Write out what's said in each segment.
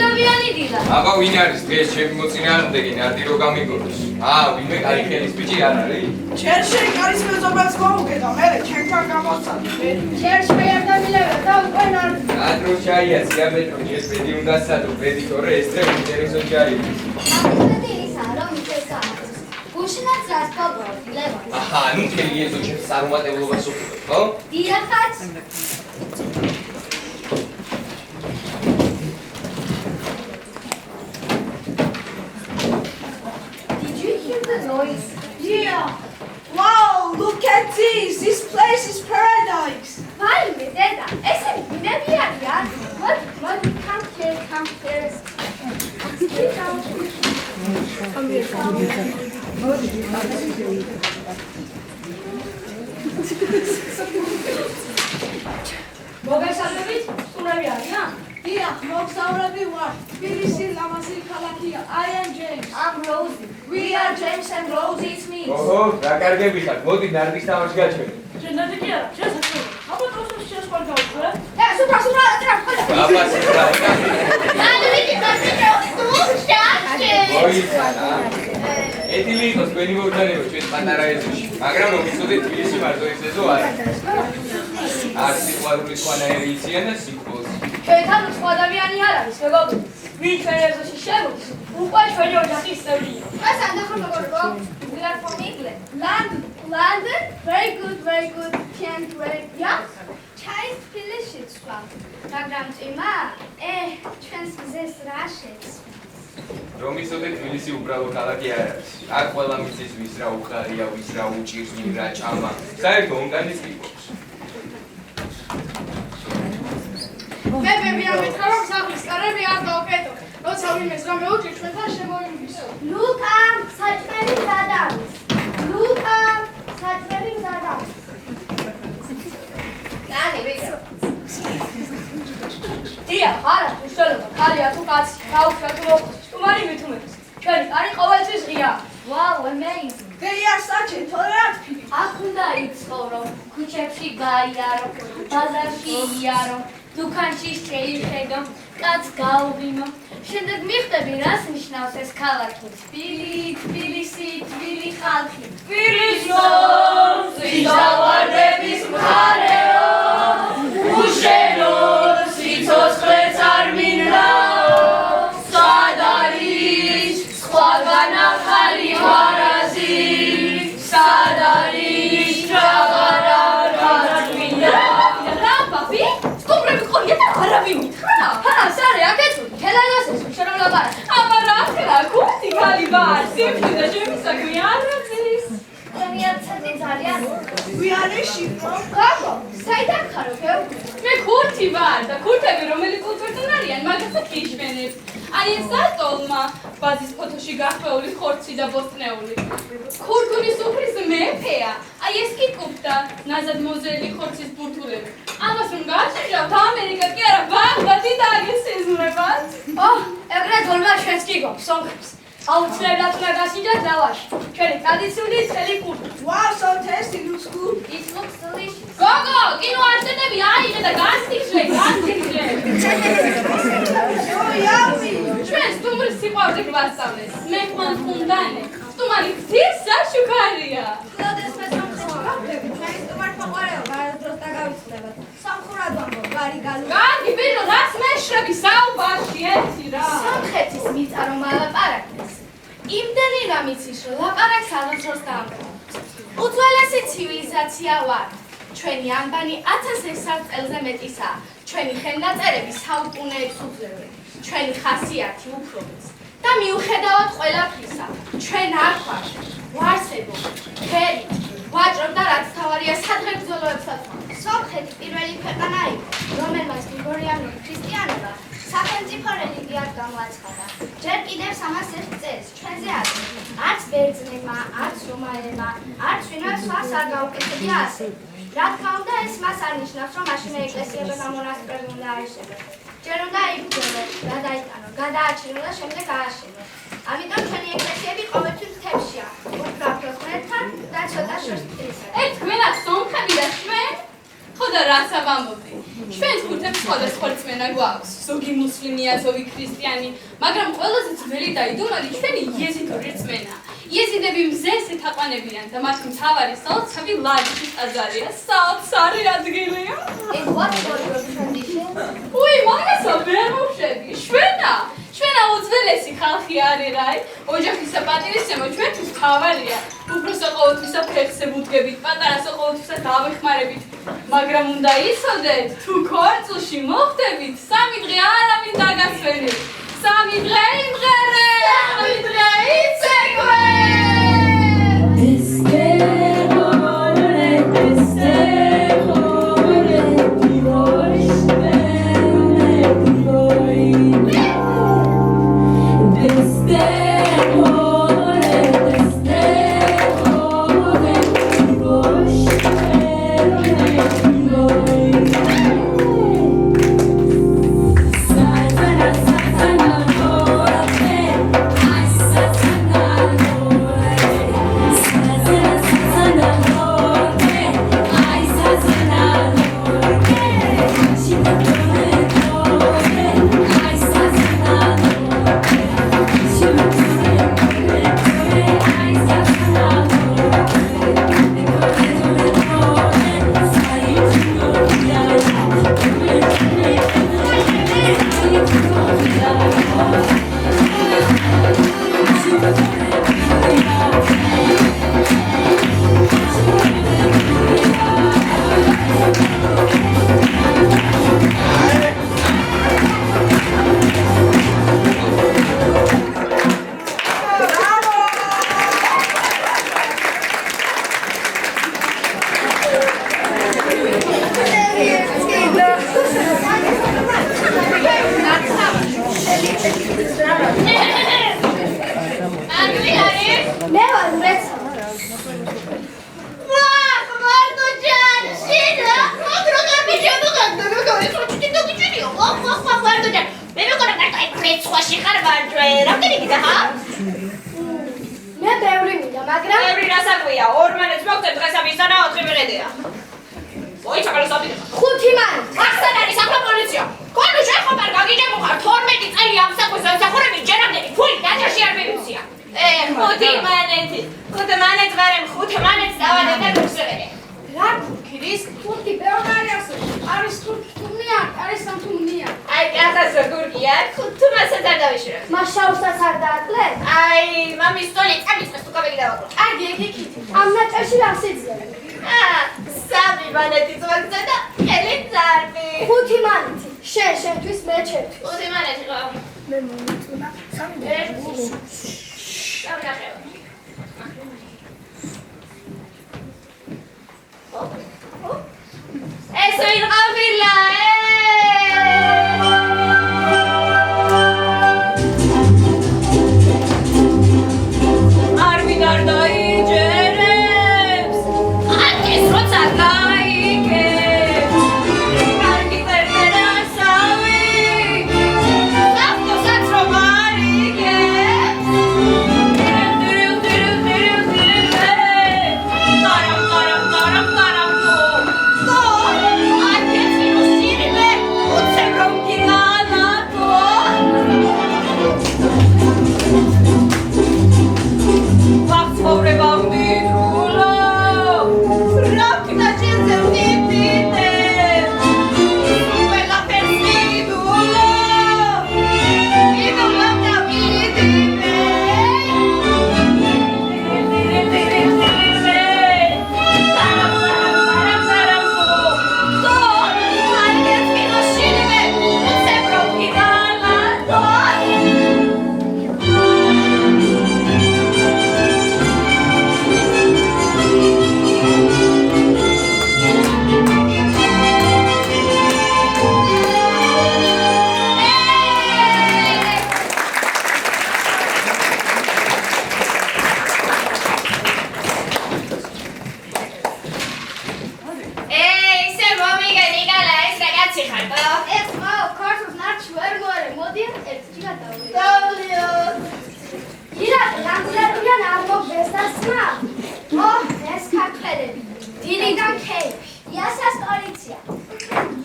ხვალავიანი დილა. აბა ვინ არის დღეს ჩემი მოწინააღმდეგე ნარდი რო გამიგონოს? ვინმე კარი ხელის ბიჭი არ არის? ჩერში კარის მეზობელს მოუგედა, მე ჩემთან გამოსცადე. ჩერში არ დამილევა და უკვე ნარდი. ადრო ჩაია სიამეტრო შეწედი უნდა სადო პრედიქტორე ესწრე ინტერესო ჩაია. ამიტომ ისაა რომ ისაა. გუშინაც რას ფაბროდილება. ნუ მთელი ეზო ჩემს სარუმატებლობას უყურებ, ხო? დიახაც. Noise. Yeah. Wow, look at this. This place is paradise. Why, Dada? Isn't maybe a yard? What? Come here. Come here. მოგესალმებით, სტუმრები არიან? დიახ, მოგზაურები ვარ. თბილისი ლამაზი ქალაქია. I am James. I'm Rosie. We are James and Rosie, it's me. ოჰო, რა კარგები ხართ. მოდი ნარდის თამაში გაჩვენე. შენადი კი არა, შესაძლოა. აბა პროცესი შეასყარ გავუშვე. სუფრა, აბა სიფრა. მოიცადა. ეთილი იყოს თქვენი მოგზაურობა ჩვენ პატარა ეზოში. მაგრამ მოგიწოდეთ თბილისი მარტო ეს ეზო არ არის. არის სიყვარული სხვანაირი იციან და სიყვარული. ჩვენთან სხვა ადამიანი არ არის, მეგობრებო. ვინ ჩვენ ეზოში შემოდის? უკვე ჩვენი ოჯახის წევრია. ეს ანდახო მეგობრებო. We are from England. London? Very good. Can't wait. Yeah? Chais Tbilisi სხვა. მაგრამ წიმა, ჩვენს მზეს რა შეცვლის? რომ იცოდეთ თბილისი უბრალო ქალაქი არ არის. აქ ყველა მიწის ვის რა უხარია, ვის რა უჭირს, ვინ რა ჭამა. საერთო უნგანის ტიპობს. მე ამეთქარ რომ სახლის კარები არ გაუკეთო. როცა ვინმეს რამე უჭირს ჩვენთან შემოიმგისო. ლუკა, საჭმელი მზადავის. კანი ვიგა. დიახ, არა, უშველობა, ხალია თუ კაცი, გაუშვათ თუ მოხდეს. სტუმარი მithumetes. ჩვენი კარი ყოველთვის ღია. Wow, amazing. They are such a tolerant people. აქ უნდა იცხოვრო, ქუჩებში გაიარო, ბაზარში იარო, დუქანში შეიხედო, კაცს გაუღიმო. შემდეგ მიხვდები, რას ნიშნავს ეს ქალაქი. თბილისი, თბილი ხალხი. თბილისო, სიძავარდების მხარეო, უშენო, სიცოცხლეც არ მინდაო, სად არის სხვაგან ახალი ვარაზი, სად არის რაღაცა მინდა. რა, პაპი? სტუმრები ყოლია და არავინ მითხრა? სარე, აკეთო, ხელადასეს შენ ლაპარაკი. აბა რა ხლა, კურსი ხალი ვარ, სიმშვიდე ჩემი საქმე არ როდის. ძალიან ძალიან. ვიარეში გაგო, საიდან ხარო, გეუბნები? მე ქურთი ვარ და ქურთები რომელი კულტურიდან არიან, მაგასაც იშვენებს. აი ეს ატოლმა ბაზის ფოთოში გახვეული ხორცი და ბოსტნეული. ქურთუნის უფრის მეფეა. აი ეს კი კუფტა, ნაზად მოზელი ხორცის ბურთულები. ამას რომ გააჩერებთ, ამერიკა კი არა, ბაღდადი დააგესიზმრებათ. ეგრე თოლმა ჩვენს კი გვაქვს სომხებს. აუცილებლად უნდა გასინჯათ ლავაში. ჩვენი ტრადიციული ცხელი კურთი. Wow, so tasty, looks good. It looks delicious. გოგო, კინო არსენები აიღე და გასტიხრე. Oh, yummy. ჩვენ სტუმრის სიყვარული გვასწავლეს. მე ხვალ ხუნდანე. სტუმარი გზის საშუქარია. ხლოდეს მე სამხეში გავხდები. ჩვენი სტუმართა ყვარეობა არასდროს დაგავიწყდებათ. სამხურად ვამბობ, ბარი გალუ. კარგი, ბიჭო, რას მეშრები საუბარში ერთი რა. სომხეთის მიწა რომ ალაპარაკდეს. იმდენი რამ იცის, რომ ლაპარაკს აღძროს დაამთავრებს. უძველესი ცივილიზაცია ვარ. ჩვენი ანბანი 1600 წელზე მეტისაა. ჩვენი ხელნაწერები საუკუნეებს უძლევენ. ჩვენი ხასიათი უფრობებს. და მიუხედავად ყველაფრისა, ჩვენ არ ვართ ვარსებო, ფერით, ვაჭრობ და რაც თავარია სადღეგრძელოებსაც. სომხეთი პირველი ქვეყანა იყო, რომელმაც გრიგორიანული ქრისტიანობა სახელმწიფო რელიგიად გამოაცხადა. ჯერ კიდევ 301 წელს ჩვენზე ასე, არც ბერძნებმა, არც რომაელებმა, არც ვინმე სხვას არ გაუკეთებია ასე. რა თქმა უნდა, ეს მას არ ნიშნავს, რომ მაშინვე ეკლესიები და მონასტრები უნდა აიშენოს. ჯერ უნდა იბრძოლო, გადაიტანო, გადააჩინო და შემდეგ ააშენო. ამიტომ ჩვენი ეკლესიები ყოველთვის მთებშია, უკრავთ ოსმალეთთან და ცოტა შორს მტრისად. თქვენაც სომხები და ჩვენ? ხო და რაცა ვამბობდი? ჩვენ ქურთებს სხვადასხვა რწმენა გვაქვს. ზოგი მუსლიმია, ზოგი ქრისტიანი, მაგრამ ყველაზე ძველი და იდუმალი ჩვენი იეზიდური რწმენა. იეზიდები მზეს ეთაყვანებიან და მათი მთავარი საოცარი ლაჯის ტაძარია, საოცარი ადგილია. And what about your tradition? უი, მაგასა ვერ მოვშედი. ჩვენა უძველესი ხალხი არის რაი. ოჯახისა პატივისცემა ჩვენთვის მთავარია. უფროსო ყოველთვისა ფეხზე ვუდგებით, პატარასო ყოველთვისა დავეხმარებით. მაგრამ უნდა იცოდეთ, თუ ქორწილში მოხვდებით, 3 დღე არავინ დაგასვენებთ. 3 დღე იმღერე, 3 დღე იცეკვე.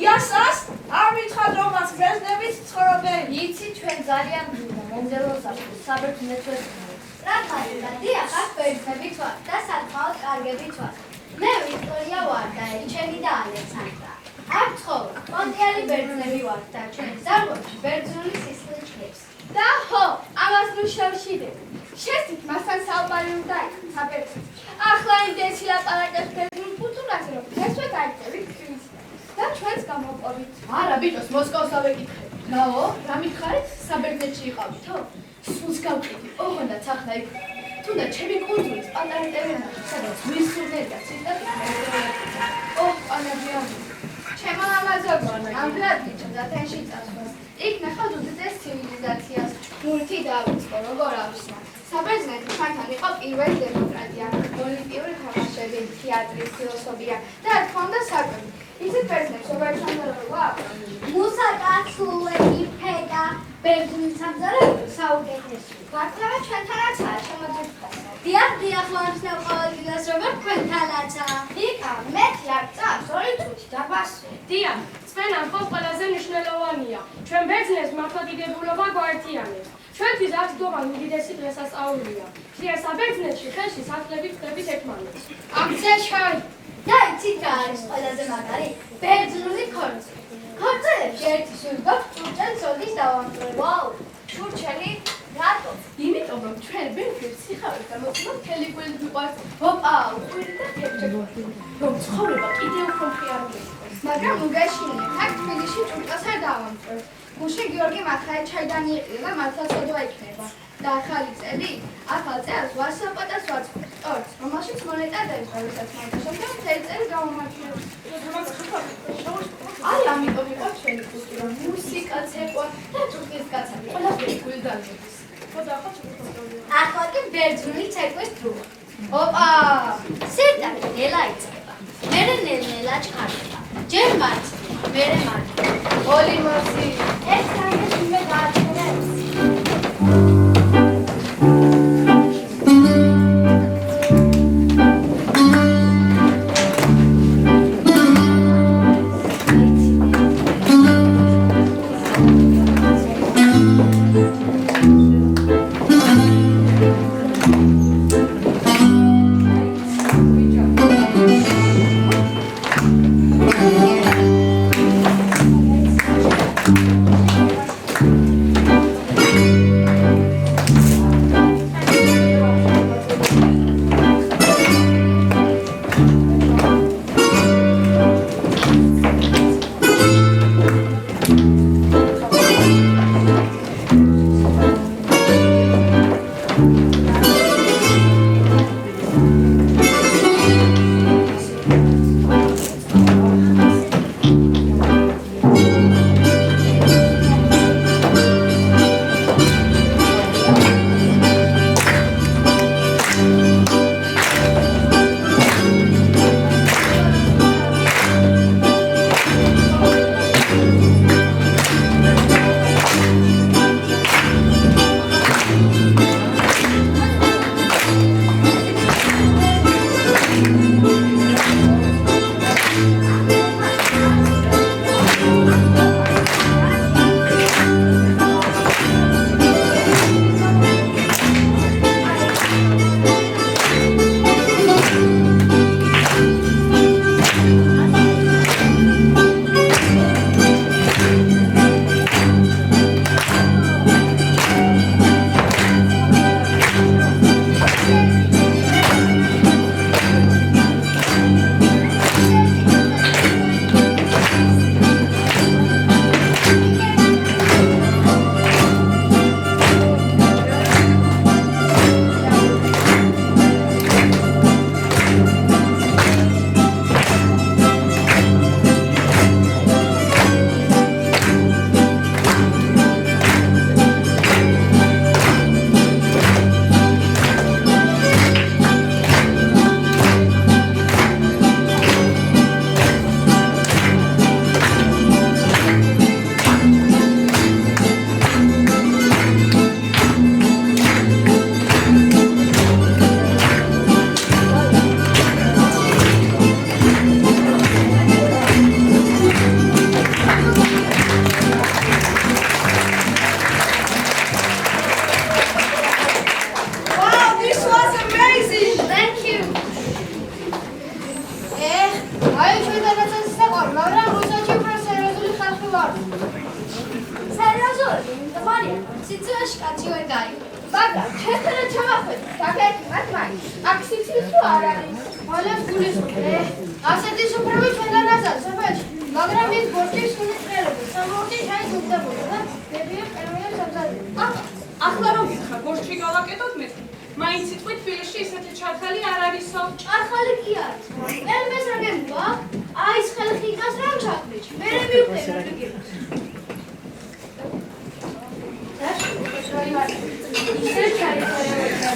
Yasas ძალიან მძიმე მომდევნო საფრთხის საბერძნეთს რა თქმა დიახ აქ ბერძნებიც ვარ და საკმაოდ კარგებიც ვარ მე ვიქტორია ვარ და ჩემი და ალექსანდრა აქ ცხოვრობ პონტიალი ბერძნები ვართ და ჩვენი ზარმოში ბერძნული სისხლი ჭრებს და ხო, ამას ნუ შევშიდეთ. შესით მასთან საუბარი უნდა იქნას საბერძნეთში. ახლა იმდენი ლაპარაკებს ბერძნულ კულტურაზე, რომ ესვე გაიწევით ქრისტიანს და ჩვენს გამოვყობით. არა, ბიჭოს მოსკოვს ავეკითხე. რაო, რა მითხარით? საბერძნეთში იყავითო? სულს გავყიდი, ოღონდაც ახლა იქ. თუნდაც ჩემი კულტურის პატარა ტერენაში, სადაც მისურნელი და ციტატი მოეწევია. ოჰ, პანაგია. ჩემო ამაზოგო, ნამდვილად გიჩვენე ათენში წასვლა. იქ ნახავთ უდიდეს ცივილიზაციას. მურთი დავიწყო, როგორ ავსნა. საბერძნეთი ჩვენთან იყო პირველი დემოკრატია, ოლიმპიური თამაშები, თეატრი, ფილოსოფია და რა თქმა უნდა საკვები. იცით ბერძნებს როგორ ჩამორობა? მუსიკა, სულები, ფეკა, ბერძნული სამზარეულო საუკეთესო. ვარქლავა ჩვენთანაცაა შემოძებთან. დიახ, ლამსნევ ყოველდღიურად როგორ თქვენთანაცაა. იქა მეტი არ წავს, 2 წუთი დაბასო. დიახ, წვენა ხო ყველაზე მნიშვნელოვანია. ჩვენ ბერძნებს მართლმადიდებლობა გვაერთიანებს. ჩვენთვის არც დობა უდიდესი დღესასწაულია. ღია საბერძნეთში ხელში სახლებით ხდებით ერთმანეთს. ამზე შავი. და იცით რა არის ყველაზე მაგარი? ბერძნული ქორწილი. ქორწილებში ერთი სურდობს ჭურჭელი ზოლის დავამტვრევ. ვაუ, ჩურჩელი, რატო? იმიტომ რომ ჩვენ ბერძნებს სიხარულით გამოცდილ მთელი გულით მიყვარს. ოპა, უყვირდი და გერჩები. რომ ცხოვრება კიდევ უფრო მხიარული იყოს. მაგრამ უგეშინია, აქ თბილისში ჭურჭელს არ დავამტვრევ. გუშინ გიორგი მართლაჩაიდანი იყიდა და მართლაცოდვა იქნება. და ახალი წელი, ახალ წელს ვასაპატას ვაწყობთ. სწორედ, რომელშიც მონეტა დაიწყებისაც მაგაშობთ და მთელი წელი გავამართლებს. აი, ამიტომ იყო ჩვენი კულტურა, მუსიკა, ცეკვა და ჭურჭლის გაცემა. ყველაფერი გულიდან მოდის. ხოდა ხო ჭურჭელს. ახლა კი ბერძნული ცეკვის დროა. ოპა! სერტაკი ნელა იწყება. მერე ნელა ჩქარდება. ჯერ მარტი, მერე მარტი. ოლიმოსი. ეს კანკელი მე გააჩერებს. კაცი ვერ გაიგო. მაგრამ ჩემთან ჩავახვედით, გაგერდი მათ მაინც. აქ სიცივით თუ არ არის? მალებს გულისხმობ. ასეთი სუფრები ჩვენთან აზარს, საფაჩი. მაგრამ ის ბორჭის უნიტრელები, სამორტი ჩაის უგდებოდა და დებია პერმენებს ამზადებდა. ახლა რომ გითხრა, ბორჭი გავაკეთოთ მე. მაინც სიტყვით თბილისში ისეთი ჩარხალი არ არისო. ჭარხალი კი არის. ელმეს რა გემბა? აი ეს ხალხი იგას რა ჩაქვეჭი. მე მივხვდი რა გიგებს. ისე ჩაიქორებოდა.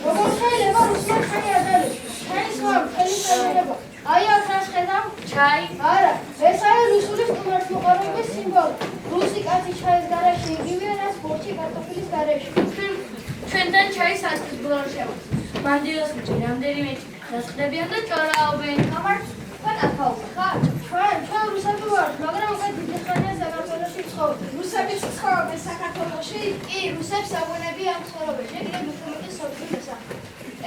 როგორ შეიძლება რუსეთში ადალოს? ჩვენი სხვა ხელის აღება. აი ახლა შეხედავ ჩაი. არა, ეს არის რუსული სტუმართმოყვარეობის სიმბოლო. რუსი კაცი ჩაის გარეშე იგივეა, რაც ბორჭი კარტოფილის გარეშე. ჩვენთან ჩაის ასის ბლორ შევა. მანდილოს მიჭი რამდენიმე დასხდებიან და ჭორაობენ. გამართ თქვენ ხარ? ჩვენ რუსები ვართ, მაგრამ უკვე დიდი ხანია საქართველოში ცხოვრობენ. რუსებიც ცხოვრობენ საქართველოში? კი, რუსებს აღვენები ამ ცხოვრობენ. შეგიძლიათ მithometi სოფლის შესახებ.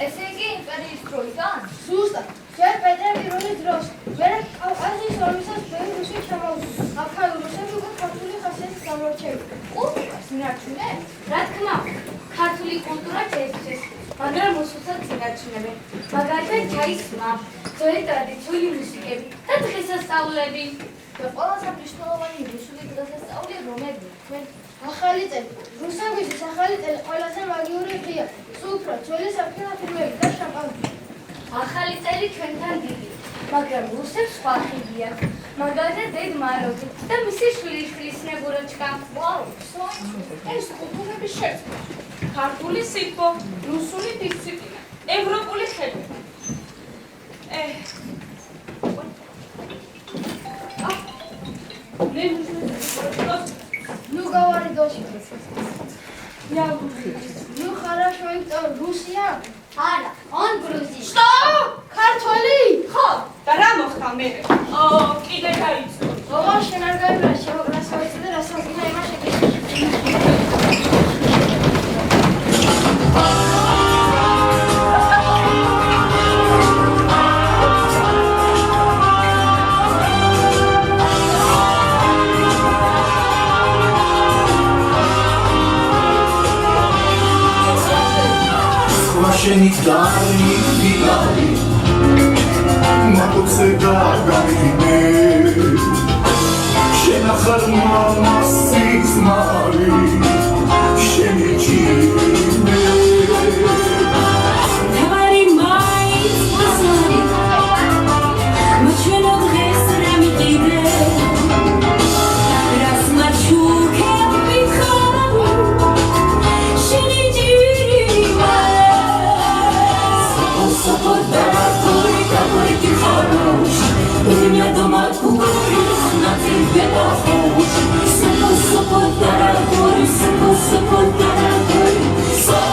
ესე იგი იმპერიის დროიდან? ზუსტად. ჯერ პეტრე პირველის დროს. მერე კავკასიის ომისას ბევრი რუსი ჩამოვიდა. აქაი რუსები უკვე ქართული ხასიათის გამორჩევი. კულტურას ინარჩუნებენ? რა თქმა უნდა, ქართული კულტურა შეიცეს, მაგრამ უსუცად ინარჩუნებენ. მაგალითად ჩაისმა, ძველი ტრადიციული მუსიკები და დღესასწაულები. და ყველაზე მნიშვნელოვანი რუსული დღესასწაული რომელი? თქვენ ახალი წელი. რუსებისთვის ახალი წელი ყველაზე მაგიური დღეა. სუფრა, ძველი საფრთხე ფილმები და შამპანი. ახალი წელი ჩვენთან დიდი, მაგრამ რუსებს სხვა ხიდია. მაგალითად დედ მაროგი და მისი შვილიშვილის ნებუროჩკა. ვაუ, ეს კულტურების შერწყმა. ქართული სიტყვა, რუსული დისციპლინა, ევროპული ხედვა. Ну говори дочь. Ну хорошо, это Русия? Ара, он Грузия. Что? ქართველი? ხო, და რა მოხდა მე? კიდე გაიწო. ოღონ შენ არ გაიბრა, შემოგრასავიცი და რასაკინა იმა შეკეთე. შენი დარი ვიღარი მაგოზე დაგავიდე შენ ახალ მამასის მარი შენი ჯინე დავარი მაინც მასარი მაჩვენო დღეს რა მიყიდე რას მაჩუქე მითხარი შენი ჯინე У меня дома кукуры, на тебе похож. Сапо, дорогой, сапо, дорогой, сапо, дорогой.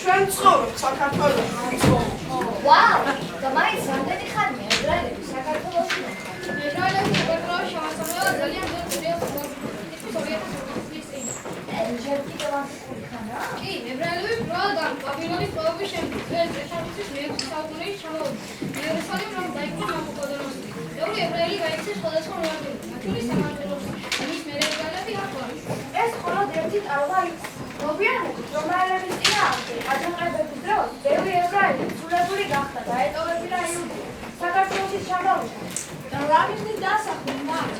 ჩვენ ცხოვრობთ საქართველოში. ვაუ, და მაინც რამდენი ხანია ებრაელები საქართველოში მოხდა? ებრაელები საქართველოში შემოსავლად ძალიან ძლიერ ჯერ კიდევ ანტიკური ხანაა? კი, ებრაელები პირველად ბაბილონის ტყვეობის შემდეგ წელიწადში მე-6 საუკუნეში ჩამოვიდნენ. იერუსალიმს რომ დაიწყო ნაბუქოდონოსი. ბევრი ებრაელი გაიქცა სხვადასხვა რელიგიებში, მათ შორის სამართლებელში. მის მერე ებრაელები აღდგნენ. ეს მხოლოდ ერთი ტალღა იყო. მოგვიანებით რომაელების წინააღმდეგ აჯანყებების დროს ბევრი ებრაელი იძულებული გახდა დაეტოვებინა იუდეა. საქართველოში ჩამოვიდა. რა მიზნით დაასახლნენ მათ?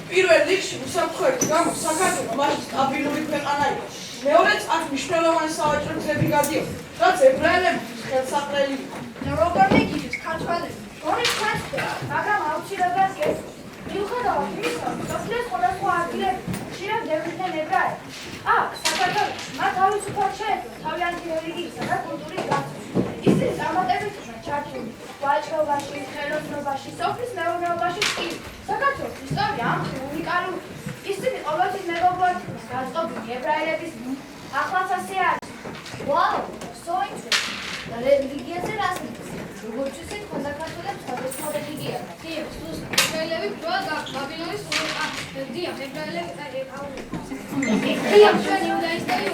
პირველ რიგში უსაფრთხოების გამო საქართველო მაშინ სტაბილური ქვეყანა იყო. მეორეც აქ მნიშვნელოვანი სავაჭრო გზები გადიოდა, რაც ებრაელებისთვის ხელსაყრელი იყო. როგორ მიგიჩით ქართველები? გონით ჩანს, მაგრამ აუცილებლად გესმის. მიუხედავად იმისა, მსოფლიოს სხვადასხვა ადგილებში ხშირად დევნიდნენ ებრაელები. აქ, საქართველოში, მათ თავისუფლად შეეძლო თავიანთი რელიგიისა და კულტურის გაცნობა. ისინი წარმატებით იყვნენ ჩართული ვაჭრობაში, ხელოსნობაში, სოფლის მეურნეობაში კი. საქართველოს ისტორია ამხრივ უნიკალური. ისინი ყოველთვის მეგობრულად იყვნენ გაწყობილი ებრაელების ახლაც ასე არის. Wow, so interesting. და რელიგიაზე რას მიგწევთ? როგორც ისეთ საქართველოს სხვადასხვა რელიგია. კი, ებრაელები პირველად ბაბილონის დიახ, ებრაელები ჩვენ იუდაისტები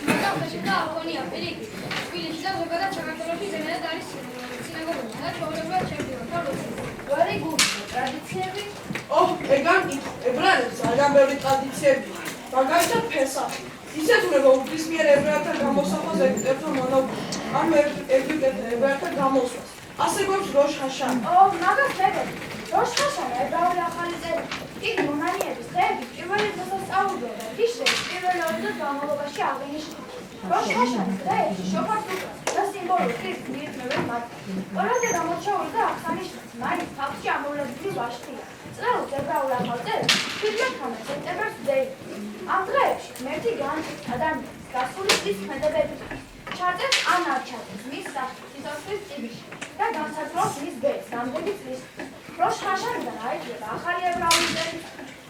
მაგრამ ხეშეთა აღონია პირიქით. თბილისში და ზოგადად საქართველოში ზემოდან არის სინაგოგები და ჩვეულებრივად ჩემპიონთა როლი. Very good. ტრადიციები? ეგან ებრაელებს ძალიან ბევრი ტრადიციები. მაგალითად ფესახი. ისეთ უნდა უბრის მიერ ებრაელთა გამოსახვას ეგვიპტეთა მონოპოლი. ან ებრაელთა გამოსვლას. ასე გვაქვს როშ ჰაშანი. მაგას მეგობრებო, როშ ჰაშანი ებრაული ახალი წელი. იგი მონანიების დღეების პირველი დღესასწაულია და ფიშერის პირველი ორი დღის განმავლობაში აღინიშნება. როშ ჰაშანის დღეებში შოფარს უკრავს და სიმბოლურ ხილს მიირთმევენ მათ. ყველაზე გამორჩეული და აღსანიშნავი მაინც თავში ამოვლებული ვაშტია. წელს ებრაულ ახალ წელს 17 სექტემბერს ვდეიდება. ამ დღეებში ღმერთი განჭირს ადამიანს გასული წლის ქმედებებით. ჩარწერს ან არ ჩარწერს მის სახით სიცოცხლის წიგნში და განსაზღვრავს მის ბედს რამდენი წლის. როშ ჰაშანიდან აიძულება ახალი ებრაული წელი.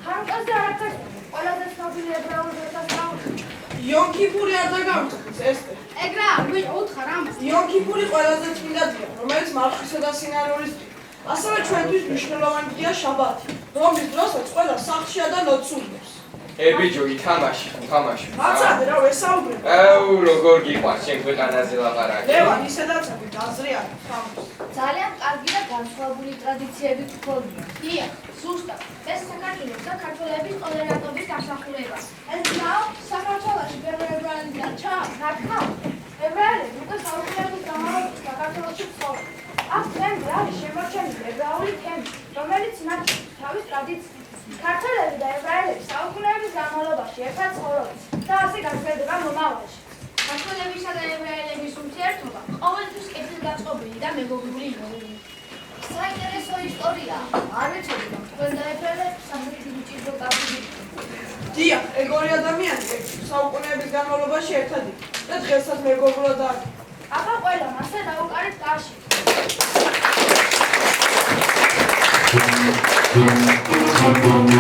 ხანუკაზე არაფერს ყველაზე ცნობილი ებრაული დღესასწაულია. იომ კიპური არ დაგამწყდეს ესტე. ეგრა, ვინ უთხარ ამას? იომ კიპური ყველაზე წმინდა დღეა, რომელიც მარხვისა და სინარულის დღეა. ასევე ჩვენთვის მნიშვნელოვანი დღეა შაბათი, რომლის დროსაც ყველა სახლშია და ლოცულობს. ბიჭო, ითამაში. მაცადე რა ვესაუბრებ. როგორ გიყვარს ჩემ ქვეყანაზე ლაპარაკი? ლევან, ისედაც არის გაზრია თამს. ძალიან კარგი და განსხვავებული ტრადიციები გქონია. დიახ, ზუსტად. ეს საქართველოს და ქართველების ტოლერანტობის დამსახურებაა. ეს ნაო საქართველოში ბევრი ებრაელი დარჩა. რა თქმა უნდა, ებრაელები უკვე საუკუნეების განმავლობაში საქართველოში ცხოვრობენ. აქ დღემდე არის შემორჩენილი ებრაული თემი, რომელიც მათ თავის ტრადიციებს. ქართველები და ებრაელები საუკუნეების განმავლობაში ერთად ცხოვრობენ და ასე გაგრძელდება მომავალში. ქართველებისა და ებრაელების ურთიერთობა ყოველთვის კეთილგანწყობილი და მეგობრული იყო. საინტერესო ისტორია. არ ვიცოდი, რომ თქვენ და ებრაელები სამხედრო უჭირო კავშირი. დიახ, ეგ ორი ადამიანი საუკუნეების განმავლობაში ერთად იყო და დღესაც მეგობრულად არის. აბა ყველა მასე დაუკარეთ კარში. Oh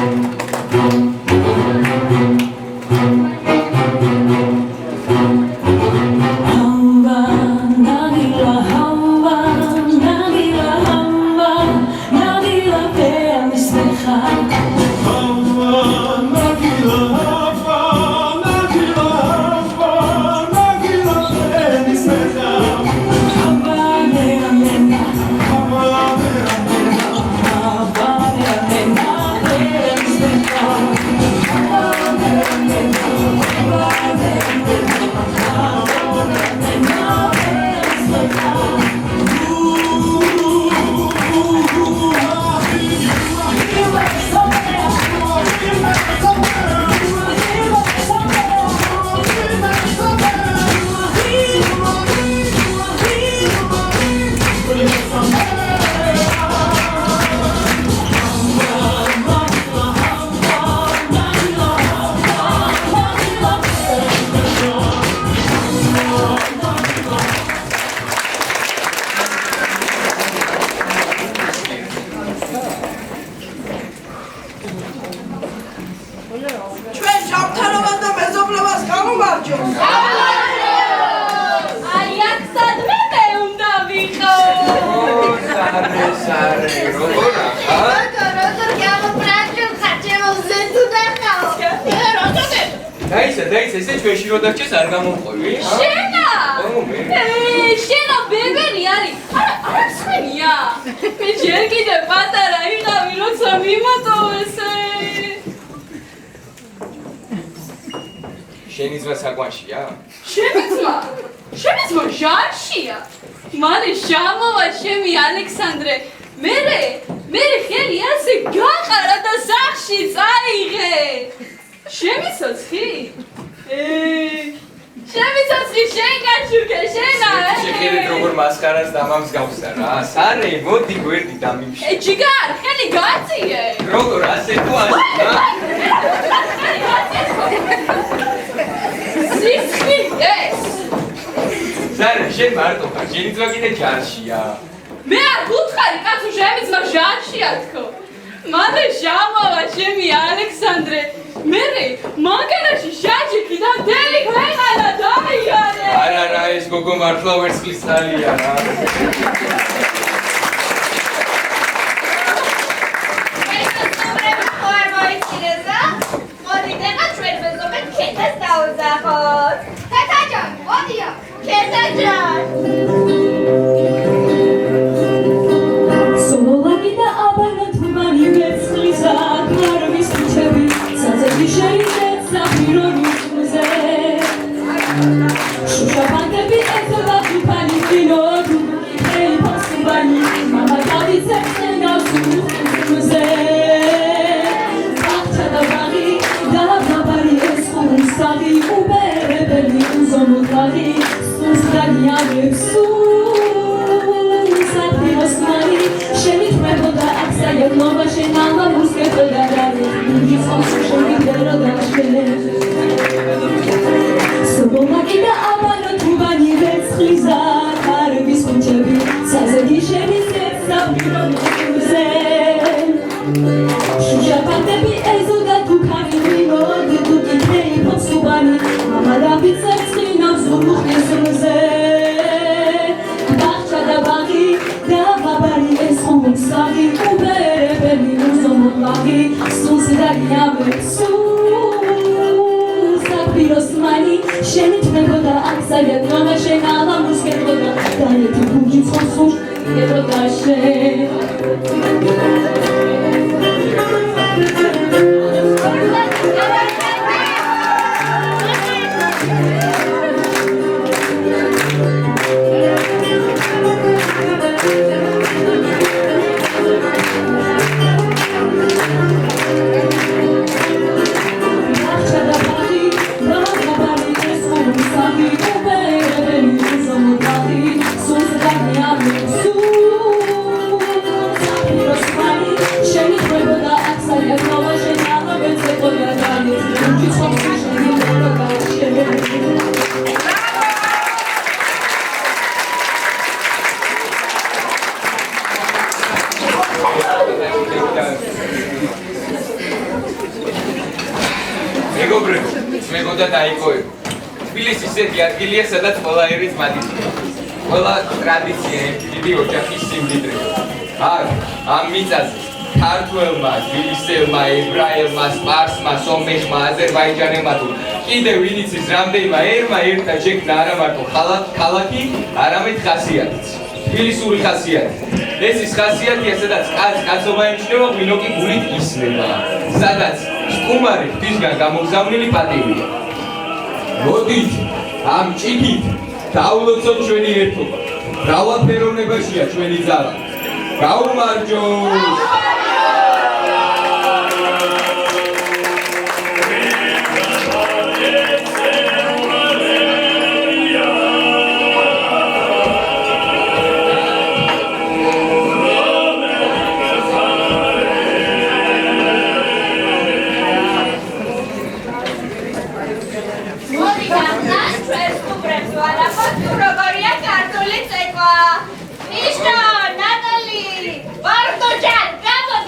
ჩვენ ჯანმრთელობას და მეზობლობას გამომარჯოს. აი აქ სადმე მე უნდა ვიყო. სარე, როგორ ახლა? როგორ გამომრაჯოს ხაჭემოზე თუ დახავ. დაიცა, ესე ჩვენში რო დარჩეს არ გამომყვევი? შენა! მე. შენა ბებერი არის. არა სხვენია. მე ჯერ კიდევ პატარა იყავი, როცა მიმატოვესე. შენი ძმა საკვანშია? შენი ძმა ჟანშია. მალე შამოვა შემი ალექსანდრე. მე ხელი ასე გაყარა და სახში წაიღე. შემი ცოცხი? შემი ცოცხი შენ გაჩუქე შენა. შეხედეთ როგორ მასხარას დამამსგავსა რა. სარე, მოდი გვერდი დამიმში. ჯიგარ, ხელი გაწიე. როგორ ასე თუ ასე რა? სისხლი ეს. სარე, შენ მარტო ხარ, შენი ძმა კიდე ჯარშია. მე არ გუთხარი კაცო შემი ძმა ჟანშია თქო. მალე შამოვა შემი ალექსანდრე. მე მაგარაში შაჯიკი და დელი ქვეყანა დაიარე. არა, ეს გოგო მართლა ვერცხლის ძალია რა. მეგობრებო დაიკოებო. თბილისი ისეთი ადგილია, სადაც ყველა ერის მადიდია. ყველა ტრადიცია დიდი ოჯახის სიმდიდრეა. ამ მიწაზე ქართველმა, თბილისელმა, ებრაელმა, სპარსმა, სომეხმა, აზერბაიჯანელმა თუ კიდევ ვინ იცის რამდენმა ერმა ერთად შექმნა არა მარტო ქალაქი, არამედ ხასიათიც. თბილისური ხასიათი. ეს ის ხასიათია, სადაც კაცობა ემჩნევა, ღვინო კი გულით ისმება. სადაც სტუმარი ღვთისგან გამოგზავნილი პატივია. მოდით, ამ ჭიქით დავულოცოთ ჩვენი ერთობა. მრავალფეროვნებაშია ჩვენი ძალა. გაუმარჯოს! Natalie! Bardo Jan, bravo!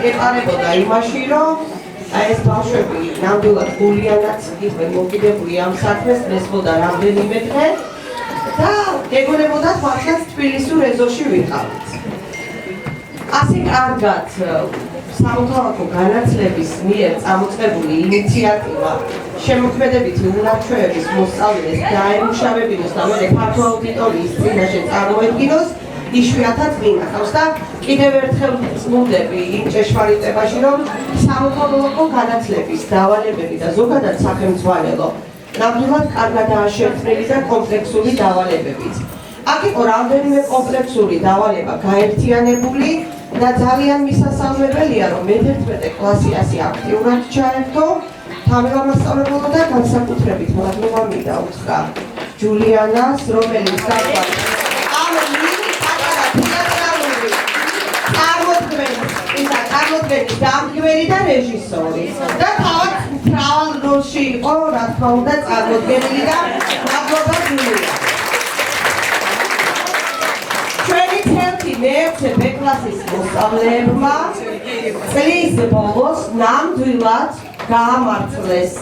ეყარებოდა იმაში, რომ ეს ბავშვები ნამდვილად გულიანად იყვნენ მოგიდებული ამ საქმეს, ესმოდა რამდენიმე დღე და ეგონებოდათ მართლაც თბილისურ ეზოში ვიყავით. ასე კარგად სამოქალაქო განათლების მიერ წამოწყებული ინიციატივა შემოქმედებითი უნარჩვევების მოსწავლეს დაემუშავებინოს და მერე ფართო აუდიტორიის წინაშე წარმოედგინოს იშვიათად მინახავს და კიდევ ერთხელ წმუნდები იმ ჭეშმარიტებაში, რომ სამოქალაქო განათლების დავალებები და ზოგადად სახელმძღვანელო ნამდვილად კარგადაა შექმნილი და კომპლექსური დავალებებით. აქ იყო რამდენიმე კომპლექსური დავალება გაერთიანებული და ძალიან მისასალმებელია, რომ მე-11 კლასი ასე აქტიურად ჩაერთო თავმჯდომარე და განსაკუთრებით მადლობა მინდა უთხრა ჯულიანას, რომელიც გახლავთ ამ მინი პატარა თეატრალური წარმოდგენის დამდგმელი და რეჟისორი და თავად მრავალ როლში იყო, რა თქმა უნდა, წარმოდგენილი და მადლობა ჯულიანს. ჩვენი თერთი მე-11 კლასის მოსწავლეებმა წლის ბოლოს ნამდვილად გაამართლეს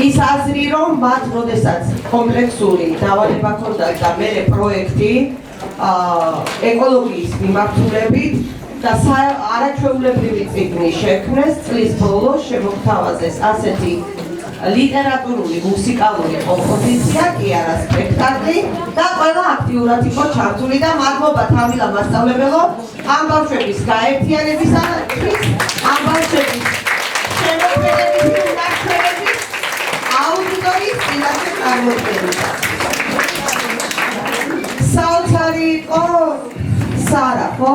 ის აზრი, რომ მათ როდესაც კომპლექსური დავალება ჰქონდათ და მერე პროექტი ეკოლოგიის მიმართულებით და არაჩვეულებრივი წიგნი შექმნეს, წლის ბოლოს შემოგთავაზეს ასეთი ლიტერატურული მუსიკალური კომპოზიცია, კი არა სპექტაკლი და ყველა აქტიურად იყო ჩართული და მადლობა თავილა მასწავლებელო ამ ბავშვების გაერთიანებისათვის, ამ ბავშვების შემოქმედებითი უნარჩვევების აუდიტორიის წინაშე წარმოდგენისათვის. საოცარი იყო სარა, ხო?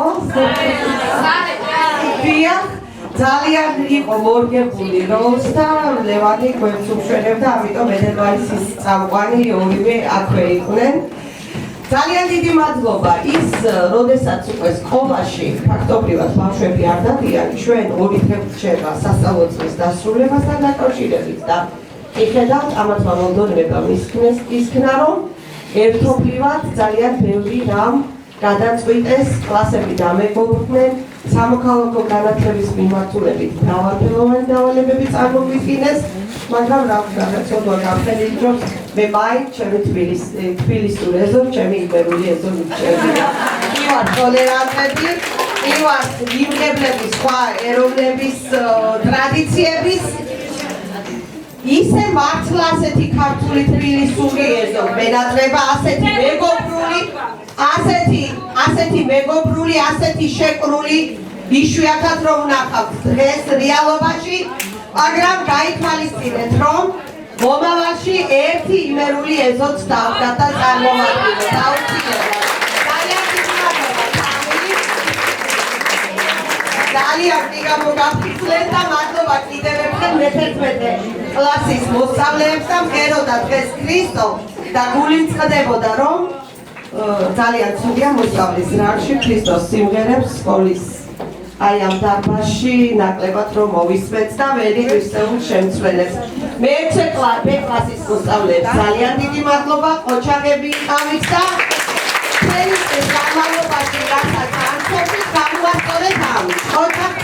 ძალიან იყო მორგებული როლს და ლევანი გვერდს უშვენებდა, ამიტომ ედელვაისის წამყვანი ორივე აქვე იყვნენ. ძალიან დიდი მადლობა ის, როდესაც უკვე სკოლაში ფაქტობრივად ბავშვები არ დადიან, ჩვენ 2 დღე რჩება სასწავლო წლის დასრულებასთან დაკავშირებით და იხედავთ ამათმა მომდევნებამ ისქნა, რომ ერთობლივად ძალიან ბევრი რამ გადაწყვიტეს, კლასები დამეგობრდნენ, სამოქალაქო განათლების მიმართულებით მრავალფეროვანი დავალებები წარმოგვიდგინეს, მაგრამ რა ვქნა, ცოდვა გამხელილჯობს, მე მაინც ჩემი თბილისურ ეზოს, ჩემი იბერული ეზო მიჩნევი. კი ვარ ტოლერანტები, კი ვარ მიმღებლები სხვა ეროვნების ტრადიციების, ისე მართლა ასეთი ქართული თბილისური ეზო მენატრება, ასეთი მეგობრული, ასეთი შეკრული, იშვიათად რომ ვნახავთ დღეს რეალობაში, მაგრამ გაითვალისწინეთ, რომ მომავალში ერთი იმერული ეზოც დავდგათ და წარმოვადგინოთ. აუცილებლად. ძალიან დიდი მადლობა თამილი. ძალიან კი გამოგაფრთხილეთ და მადლობა კიდევ ერთხელ მე-11 კლასის მოსწავლეებს და მღეროდა დღეს ქრისტო და გული მწყდებოდა, რომ ძალიან ცუდია მოსწავლის რაში ქრისტოს სიმღერებს სკოლის აი ამ დარბაზში ნაკლებად რომ მოვისმენთ და ვერი ქრისტეულ შემცველებს. მე-11 კლასის მოსწავლეებს ძალიან დიდი მადლობა, ყოჩაღები იყავით და ჩვენი განმავლობაში რასაც ანთებით გამოვასწორეთ ამით. ყოჩაღები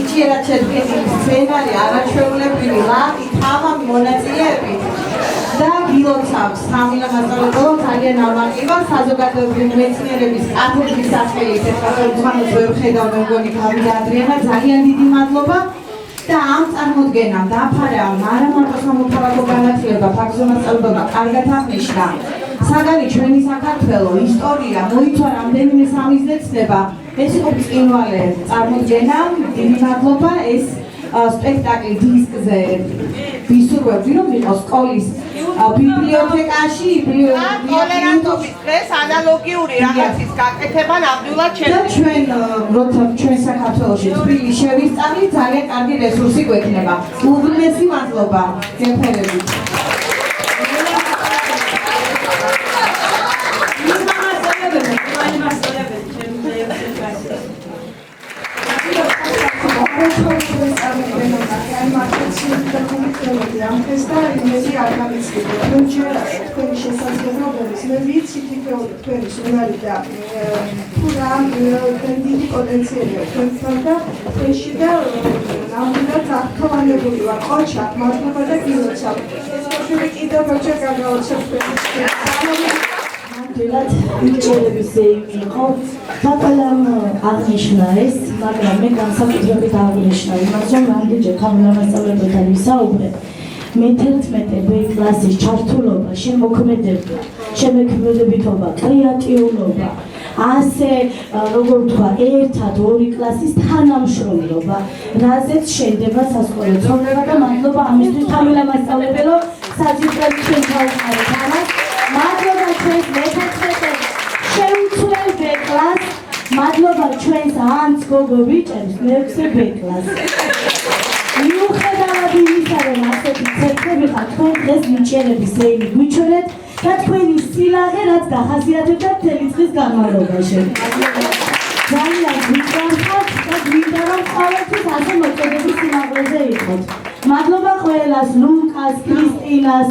იჩერა ჩერკეზის სცენარი არაჩვეულებრივი ლაყი თავად მონაწილეებით და გილოცავს სამილა მასწავლებელო ძალიან ამაყივა საზოგადოებრივი მეცნიერების კათედრის სახელით სახელმძღვანელოს ვერ ხედავ მე მგონი გავიდა ადრიანა ძალიან დიდი მადლობა და ამ წარმოდგენამ დაფარა არა მარტო სამოქალაქო განათლება ფაქტორ მასწავლებელმა კარგად აღნიშნა საგანი ჩვენი საქართველო ისტორია მოიცვა რამდენიმე სამიზნეცნება ეს იყო ბრწყინვალე წარმოდგენა დიდი მადლობა ეს სპექტაკლი დისკზე ვისურვებდი რომ იყოს სკოლის ბიბლიოთეკაში ტოლერანტობის დღეს ანალოგიური რაღაცის გაკეთება ნამდვილად და ჩვენ როცა ჩვენ საქართველოში თბილისში შევისწავლით ძალიან კარგი რესურსი გვექნება ულმესი მადლობა გეფერებით ცხოვრების წარმოქმნა ან მარკეტინგ და კომუნიკაცია ამ ეს და იმედი არ გამიცდილა. თქვენ ჯერ თქვენი შესაძლებლობების მე ვიცი თქვენი სურვილი და თუ რა თქვენ დიდი პოტენციალი აქვს თქვენთან და ეში და ნამდვილად აქტუალებული ვარ ყოჩა მადლობა და გილოცავ. ეს მოშები კიდევ როჩა გამოვაცებ თქვენ. ნამდვილად მჭირების ზეიმი იყო. ბატალამ აღნიშნა ეს, მაგრამ მე განსაკუთრებით აღნიშნა იმას, რომ რამდენჯერ თანამასწავლებელთან ვისაუბრებ, მე-11 B კლასის ჩართულობა, შემოქმედებითობა, კრეატიულობა, ასე როგორ ვთქვა, ერთად ორი კლასის თანამშრომლობა, რაზეც შეიძლება სასკოლო ცხოვრება და მადლობა ამისთვის თანამასწავლებელო საძირკველი ჩვენ გავუყარეთ ამას. მადლობა ჩვენს მე-11 შეუცვლელ B კლასს, მადლობა ჩვენს ანც გოგო ბიჭებს მე-6 B კლასს. მიუხედავად იმისა, რომ ასეთი ცეკვები ხართ, თქვენ დღეს ნიჭიერების ზეიმი გვიჩვენეთ და თქვენი სილაღე, რაც გახასიათებდა მთელი წლის განმავლობაში. ძალიან გვიყვარხართ და გვინდა, რომ ყოველთვის ასე მოწოდების სიმაღლეზე იყოთ. მადლობა ყველას, ლუკას, კრისტინას,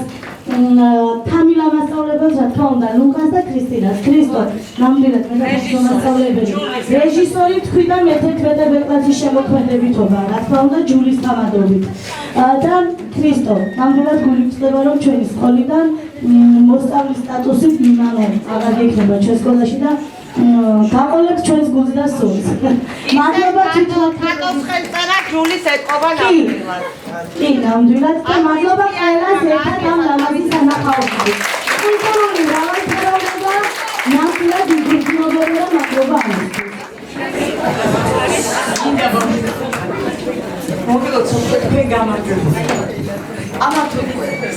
თამილ მასწავლებელს, რა თქმა უნდა, ლუკას და კრისტინას, ქრისტო, ნამდვილად მე მასწავლებელი. რეჟისორი თქვი და მე-11 B კლასის შემოქმედებითობა, რა თქმა უნდა, ჯულის თამადობით. და ქრისტო, ნამდვილად გულივწყდება, რომ ჩვენი სკოლიდან მოსწავლის სტატუსით მიმამო აღარ იქნება ჩვენ სკოლაში და გაყოლებთ ჩვენს გულს და სულს. მადლობა თვითონ კატოს ხელწერა ჯულის ეთყობა ნამდვილად. კი, ნამდვილად და მადლობა ყველას ერთად ამ ლამაზი სანახაობისთვის. კულტურული მრავალფეროვნება ნამდვილად იგრძნობოდა და მადლობა ამისთვის. მოგილოცოთ თქვენ გამარჯვებული. ამათ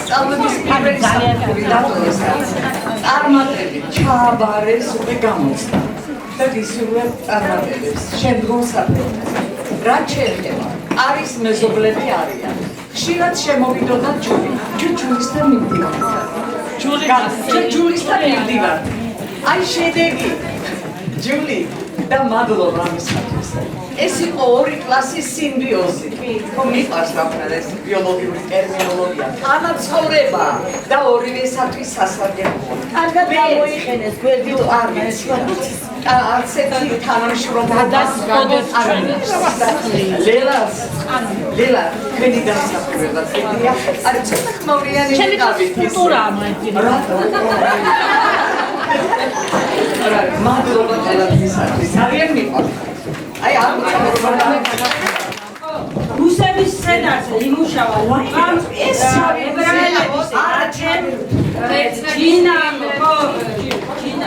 სწავლების პირველი საფუძველი დატოვეს. წარმატებით ჩააბარეს უკვე გამოცდა და გისურვებ წარმატებებს შემდგომ საფუძველს. რაც შეიძლება, არის მეზობლები არიან. ხშირად შემოვიდოდა ჯული. ჯულისთან მივდივართ. ჯულისთან მივდივართ. აი შედეგი. ჯული და მადლობა ამისათვის. ეს იყო ორი კლასის სიმბიოზი. ხო მიყვარს რა ეს ბიოლოგიური ტერმინოლოგია. თანაცხოვრება და ორივესათვის სასარგებლოა. კარგად გამოიყენეს გვერდი არ ვიცი. არც ერთი თანამშრომლობა და ლელა თქვენი დასაქმება წერია. არის ცოტა ხმაურიანი ვიყავით ის. რა მადლობა ყველასთვის. ძალიან მიყვარს. აი ამ რუსების სცენარზე იმუშავა ამ ეს ებრაელების არჩენ ჯინა ხო ჯინა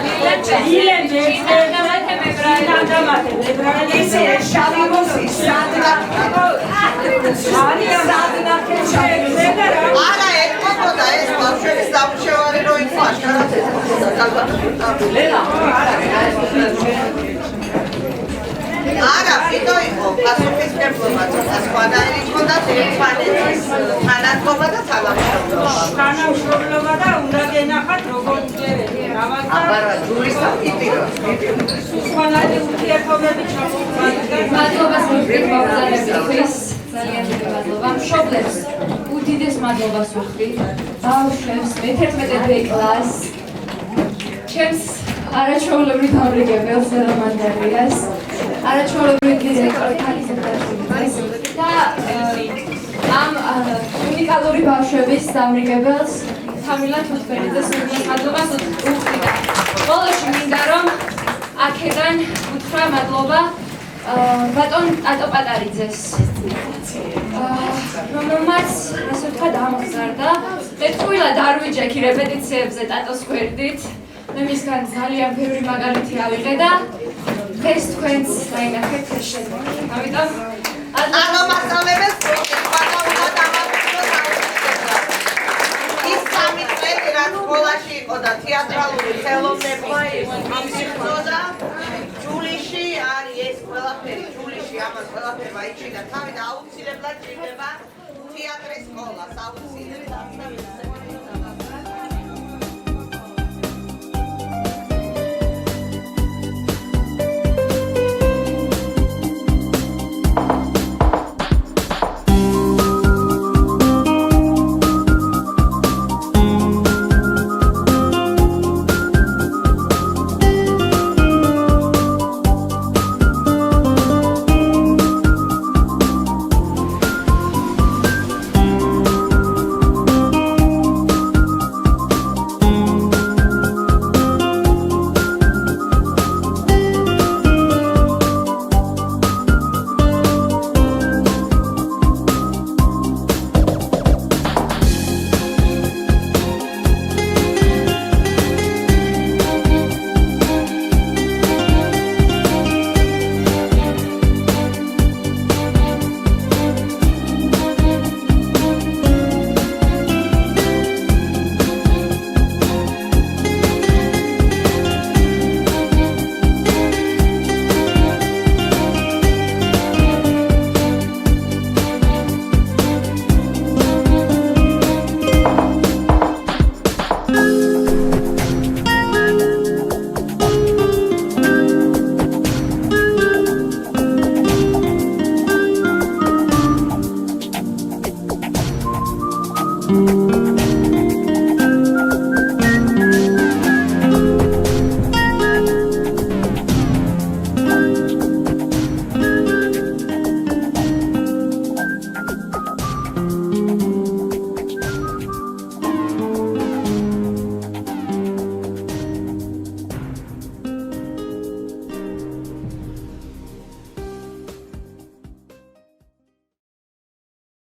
ეს შავიბოსი არა ეთყობოდა ეს ბავშვების დამუშავარი რო იყო აშკარად ლელა არა, ვიდო იყო, პასუხისმგებლობა ცოტა სხვანაირი იყო და ერთმანეთის თანადგომა და თანამშრომლობა. თანამშრომლობა და უნდა გენახათ როგორ წერეთ. აბარა, ჯულისთან ვიდიო. სხვანაირი ურთიერთობები ჩამოვყალიბდა. მადლობას ვუხდით მოგზაურებისთვის. ძალიან დიდი მადლობა. მშობლებს უდიდეს მადლობას ვუხდით. ბავშვებს მე-11 B კლასს. ჩემს არაჩვეულებრივ დამრიგებელს რამანდარიას. არაჩვეულებრივ დირექტორ ქალისებს და ამ უნიკალური ბავშვების დამრიგებელს თამილა თუთბერიძეს უღრმეს მადლობას ვუხდით. ბოლოში მინდა რომ აქედან უთხრა მადლობა ბატონ ტატო პატარიძეს, რომელმაც ასე ვთქვათ ამგზავრდა. მე ტყუილად არ ვიჯექი რეპეტიციებზე ტატოს გვერდით. მე მისგან ძალიან ბევრი მაგალითი ავიღე და დღეს თქვენს დაინახეთ ეს შედეგი. ამიტომ მასწავლებელს უნდა დამატებოს ის სამი წელი რაც სკოლაში იყო და თეატრალური ხელოვნება იმსიხნოდა ჯულიში არის ეს ყველაფერი ჯულიში ამას ყველაფერი აიჩინა თავი და აუცილებლად ჭირდება თეატრის სკოლას აუცილებლად